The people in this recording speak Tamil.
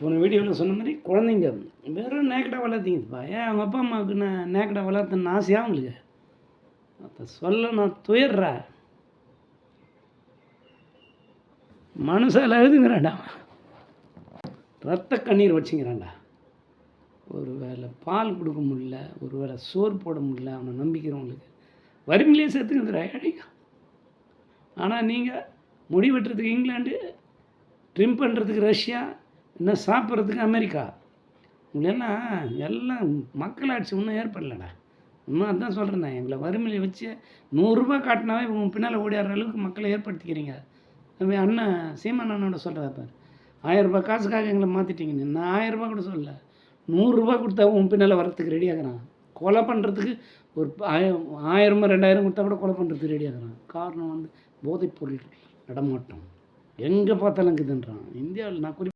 போன வீடியோவில் சொன்ன மாதிரி குழந்தைங்க வெறும் நேக்கடாக வளர்த்தீங்கப்பா. ஏன் அவங்க அப்பா அம்மாவுக்கு நான் நேக்கடாக வளர்த்தேன்னு ஆசையாக அவங்களுக்கு அதை சொல்ல நான் துயர்றேன். மனசால் எழுதுங்கிறான்டா, ரத்த கண்ணீர் வச்சுங்கிறான்டா. ஒரு வேளை பால் கொடுக்க முடியல, ஒரு வேளை சோறு போட முடியல, அவனை நம்பிக்கிறவங்களுக்கு வறுமையிலே சேர்த்துக்குதுடா ஏழைங்க. ஆனால் நீங்கள் முடி வெட்டுறதுக்கு இங்கிலாந்து, ட்ரிம் பண்ணுறதுக்கு ரஷ்யா, இன்னும் சாப்பிட்றதுக்கு அமெரிக்கா, உங்களெல்லாம் எல்லாம் மக்களாட்சி ஒன்றும் ஏற்படலடா. இன்னும் அதான் சொல்கிறேன், நான் எங்களை வறுமையை வச்சு 100 ரூபா காட்டினாவே உங்கள் பின்னால் ஓடியாடுற அளவுக்கு மக்களை ஏற்படுத்திக்கிறீங்க. அண்ணன் சீமான் அண்ணனோட சொல்கிறார், 1000 ரூபா காசுக்காக எங்களை மாற்றிட்டீங்கன்னு. நான் 1000 ரூபா கூட சொல்லல, 100 ரூபா கொடுத்தா உன் பின்னால் வரத்துக்கு ரெடியாகிறான். கொலை பண்ணுறதுக்கு ஒரு 1000 2000 கொடுத்தா கூட கொலை பண்ணுறதுக்கு ரெடியாகிறான். காரணம் போதைப்பொருள் நடமாட்டம் எங்கே பார்த்தாலும் இருக்குதுன்றான். இந்தியாவில் நான்